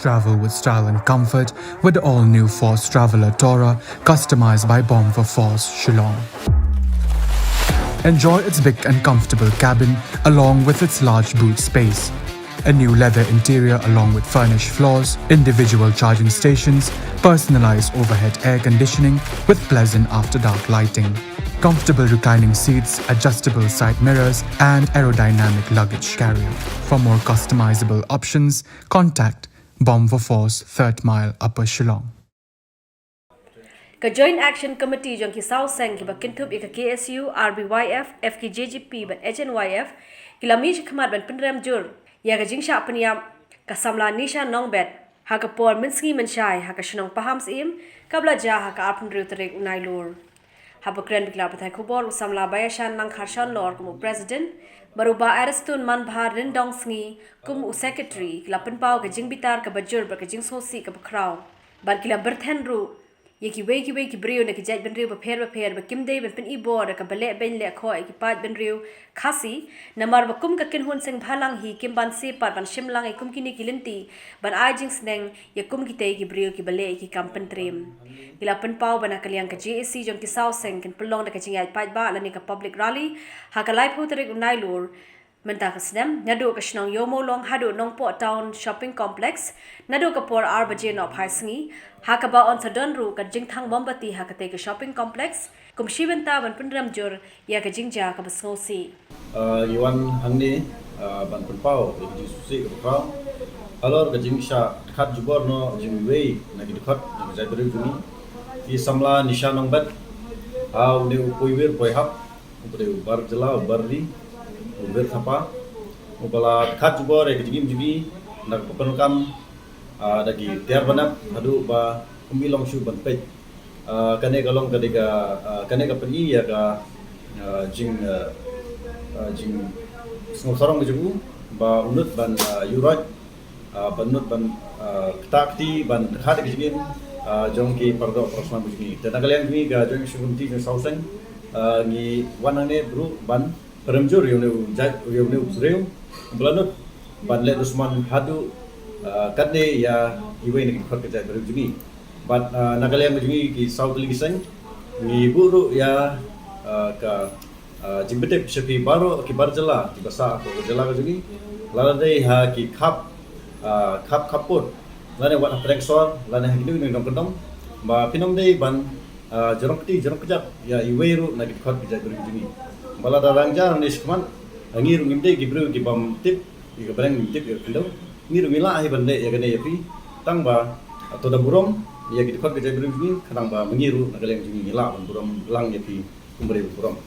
Travel with style and comfort with the all-new Force Traveler Tourer, customized by Bomb for Force Shillong. Enjoy its big and comfortable cabin along with its large boot space. A new leather interior along with furnished floors, individual charging stations, personalized overhead air conditioning with pleasant after-dark lighting, comfortable reclining seats, adjustable side mirrors, and aerodynamic luggage carrier. For more customizable options, contact Bomb for Force 3rd Mile Upper Shillong. Ka Joint Action Committee jong ki South Seng ki bakin thup ka KSU, RBYF, FKJGP ban HNYF, ki lamish khmat ban Pynlong jur, ya ka Jingshah Pyniap, ka Samla Nisha Nongbet, ha ka por Minski Menshai, ha ka Shnong Pahams im, kabla ja ha ka Arpun Reuterik Nailur. Ha pa kren bikla patai kubor Samla Bayashan nang Kharshan Lor kumu President, Baruba Aristun Man Bhar Rindong Sngi, kumu Secretary, kila Penpau ka Jingbitar ka Bajur ba ka Jingsosi ka Bakraw, ban kila Berthenru, Yaki weki brio na ki Jac ben riu ba kimday ben pen ibo da ka bale ben le khoi ki pat ben riu khasi namar ba kum ka kin hun seng bhalang hi kim ban se pat ban shimlang e kum kini kilinti ban ajing sneng ya kum ki te ki brio ki bale ki kampen trim ila pen pau bana kaliang ka JSC jong ki South Seng kin Pynlong da ka Jingiaid Paidbah la ni ka public rally ha ka live hoterik unailur Menta kasnem nadu ka Shnong Yomo Long hadu NONGPOH Town Shopping Complex nadu ka por arbaje no phaisngi hakaba on sadon ru ka Thang Mombati hakate ka Shopping Complex kum shibenta ban Pynlong jur ya ka Jingja ka basngosi Yuan hangni ban Penpau di susi ka Halor ka Jingshah khat jubor no jingwei na ki khat na jai beri juni ki Samla Nisha Nongbat au ne upoiwir poihap upre bar jela barri uber thapa ubala khat jubor e jigim jigi na penukan dagi tiar banap hadu ba Pynlong shu ban pej kane galong kadega kane ka peni ya ka jing sorong jugu ba unut ban yurat banut ban takti ban khat jigim jong ki pardo prosma bujni tena kalian ni ga jong shunti ni sauseng ni wanane bru ban Peremjur yang usreu belanut ban le Usman hadu kadne ya iwe ni khot kerja baru juni bat nagalian juni ki South Ligiseng ni buru ya ka jimbete sepi baru ki barjala ki basa ko jala ka juni lala dei ha ki khap khaput lane wat preksor lane hinu ni ngam ba pinom dei ban jorong kejap ya iwe ru na ki khot kerja baru juni bala darangja ni skman ngir ngimde gibru ki bam tip ki barang tip ki kendo ngir mila ai bande ya gane yapi tang ba to da burom ya ki khot ke jabru ni khadang ba mengiru nagaleng jini mila burom lang yapi kumbre burom